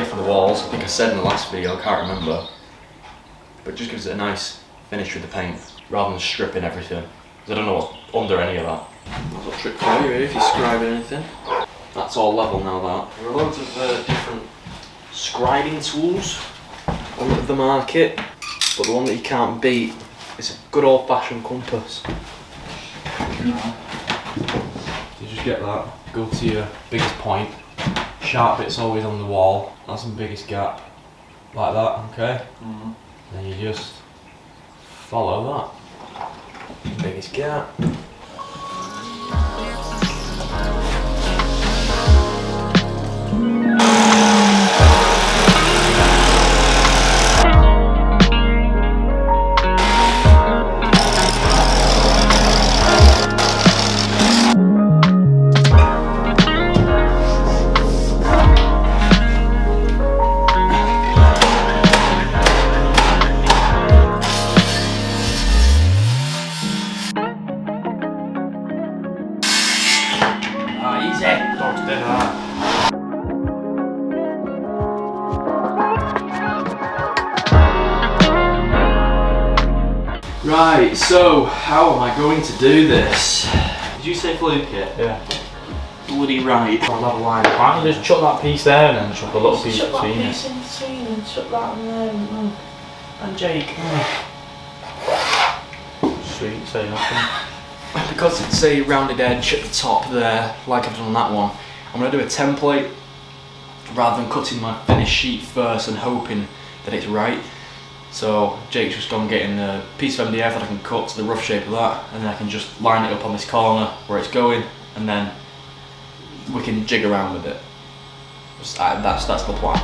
For the walls, I think I said in the last video, I can't remember, but it just gives it a nice finish with the paint rather than stripping everything, because I don't know what's under any of that. That's a trick for you if you're scribing anything. That's all level now. That there are loads of different scribing tools on the market, but the one that you can't beat is a good old-fashioned compass. You just get that, go to your biggest point. Sharp bit's always on the wall, that's the biggest gap, like that, okay? Then you just follow that, biggest gap. Right, so how am I going to do this? Did you say fluke it? Yeah. Bloody right. On level line. Why don't you just chuck that piece there and then chuck a little piece between it? Chuck that piece in between and chuck that and then. And Jake. Sweet, say nothing. Because it's a rounded edge at the top there, like I've done on that one, I'm going to do a template rather than cutting my finished sheet first and hoping that it's right. So Jake's just gone getting a piece of MDF that I can cut to the rough shape of that, and then I can just line it up on this corner where it's going, and then we can jig around with it. That's the plan.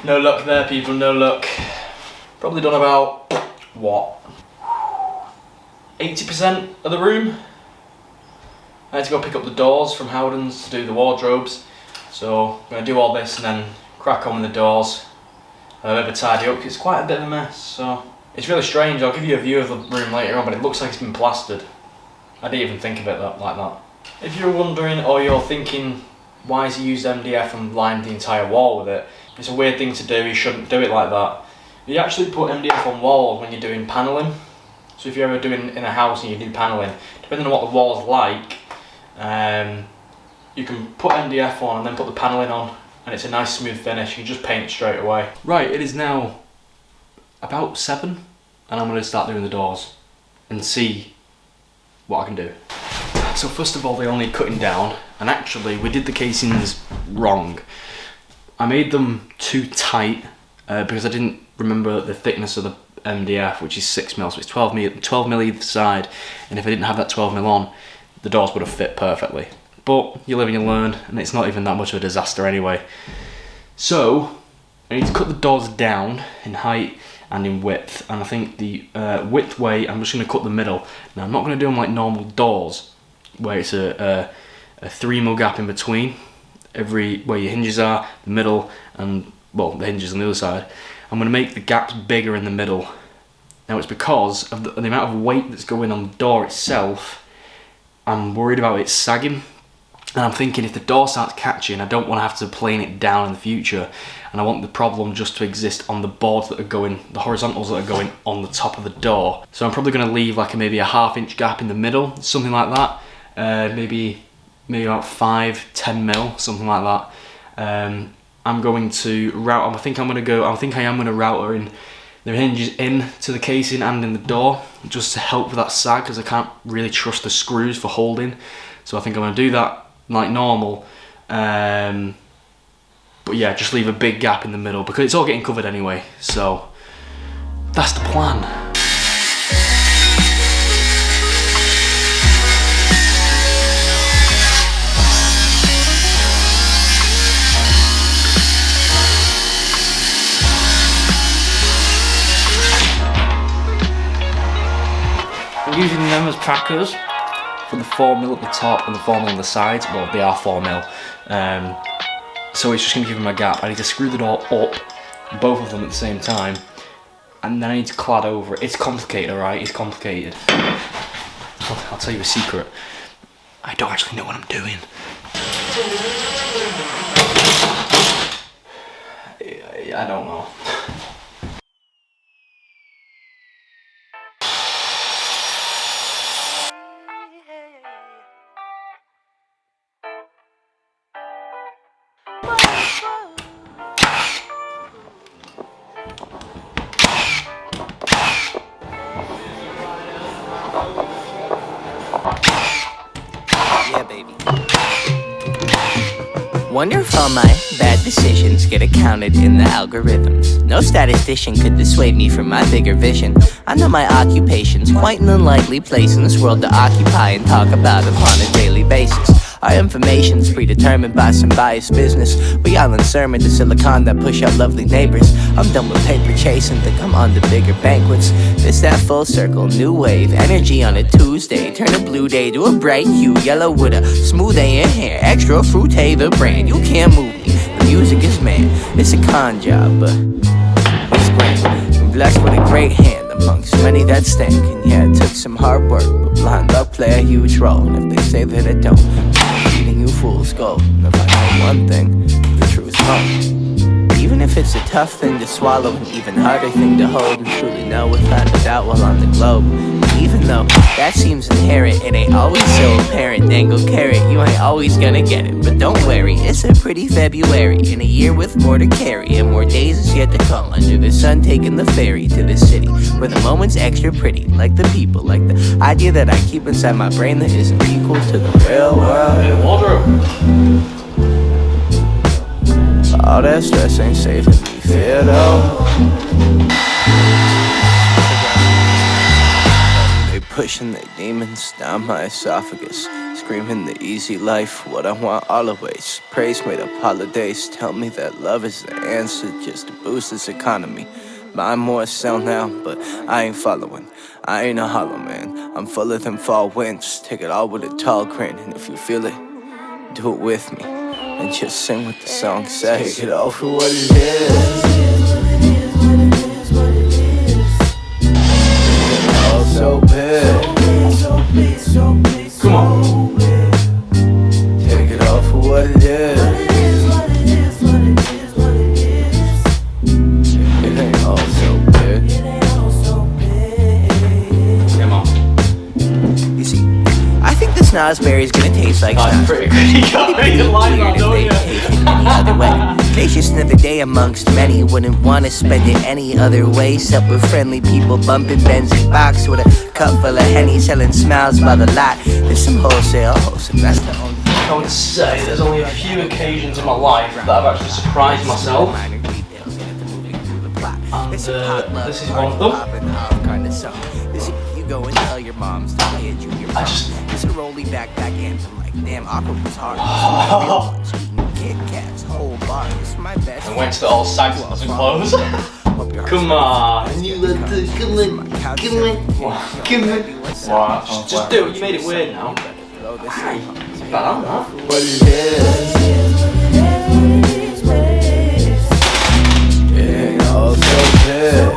No luck there, people, no luck. Probably done about, what, 80% of the room. I had to go pick up the doors from Howden's to do the wardrobes. So I'm going to do all this and then crack on with the doors. Ever tidy up, 'cause it's quite a bit of a mess. So it's really strange. I'll give you a view of the room later on, but it looks like it's been plastered. I didn't even think of it like that. If you're wondering, or you're thinking, why has he used MDF and lined the entire wall with it? It's a weird thing to do, you shouldn't do it like that. You actually put MDF on walls when you're doing panelling. So if you're ever doing in a house and you do panelling, depending on what the wall's like, you can put MDF on and then put the panelling on, and it's a nice smooth finish. You can just paint it straight away. Right, it is now about 7, and I'm going to start doing the doors and see what I can do. So first of all, they all need cutting down, and actually we did the casings wrong. I made them too tight because I didn't remember the thickness of the MDF, which is 6mm, so it's 12mm either side, and if I didn't have that 12mm on, the doors would have fit perfectly. But you live and you learn, and it's not even that much of a disaster anyway. So I need to cut the doors down in height and in width, and I think the width way, I'm just going to cut the middle. Now I'm not going to do them like normal doors, where it's a 3mm gap in between, where your hinges are, the middle, and well, the hinges on the other side. I'm going to make the gaps bigger in the middle. Now it's because of the amount of weight that's going on the door itself. I'm worried about it sagging, and I'm thinking if the door starts catching, I don't want to have to plane it down in the future, and I want the problem just to exist on the boards that are going, the horizontals that are going on the top of the door. So I'm probably going to leave like maybe a 1/2 inch gap in the middle, something like that. Maybe about 5-10mm, something like that. I'm going to route. I think I am going to router in the hinges in to the casing and in the door, just to help with that sag, because I can't really trust the screws for holding. So I think I'm going to do that like normal. But yeah, just leave a big gap in the middle because it's all getting covered anyway. So that's the plan. I'm using them as packers for the 4mm at the top and the 4mm on the sides. Well, they are 4mm. So it's just going to give them a gap. I need to screw the door up, both of them at the same time, and then I need to clad over it. It's complicated, alright? It's complicated. I'll tell you a secret. I don't actually know what I'm doing. I don't know. Yeah, baby. Wonder if all my bad decisions get accounted in the algorithms. No statistician could dissuade me from my bigger vision. I know my occupation's quite an unlikely place in this world to occupy and talk about upon a daily basis. Our information's predetermined by some biased business. We all in sermon to silicon that push out lovely neighbors. I'm done with paper chasing, think I'm on to bigger banquets. This that full circle, new wave, energy on a Tuesday. Turn a blue day to a bright hue, yellow with a smooth A in hair. Extra fruit, the brand, you can't move me. The music is man, it's a con job, but it's great. I'm blessed with a great hand amongst many that stank. And yeah, it took some hard work, but blind luck play a huge role. And if they say that it don't, I'm feeding you fool's gold. And if I know one thing, the truth won't. Even if it's a tough thing to swallow, an even harder thing to hold, and truly know without a doubt while on the globe. Even though that seems inherent, it ain't always so apparent. Dangle carrot, you ain't always gonna get it. But don't worry, it's a pretty February, in a year with more to carry, and more days is yet to come. Under the sun, taking the ferry to the city, where the moment's extra pretty, like the people, like the idea that I keep inside my brain that isn't equal to the real world. Wardrobe. All that stress ain't saving me, fear though. They pushing their demons down my esophagus, screaming the easy life, what I want always. Praise made up holidays, tell me that love is the answer just to boost this economy. Buy more, sell now, but I ain't following. I ain't a hollow man, I'm fuller than fall winds. Take it all with a tall grin, and if you feel it, do it with me. And just sing what the song says. Take it all for what it is. All so big. Come on. Take it all for what it is. It ain't all so big. Come on. You see, I think this Nosberry's gonna taste like That's pretty good. You can't read the line now, don't you? any other way. Today's just another day amongst many. Wouldn't wanna spend it any other way. Except with friendly people bumping Benzie box with a cup full of Henny, selling smiles by the lot. There's some wholesale, that's the only. I would say there's only a few occasions in my life that I've actually surprised myself. And It's a potluck this is party one of them. popping off kind of song. This you go and tell your moms to play a junior prom. It's a rolly backpack anthem like damn awkward was hard. Real ones eating Kit Kats, whole bar. It's my best. I went to the all sags and doesn't close. Come on, you let the come on. Just do it. You made it weird now. What is this? It ain't all so bad.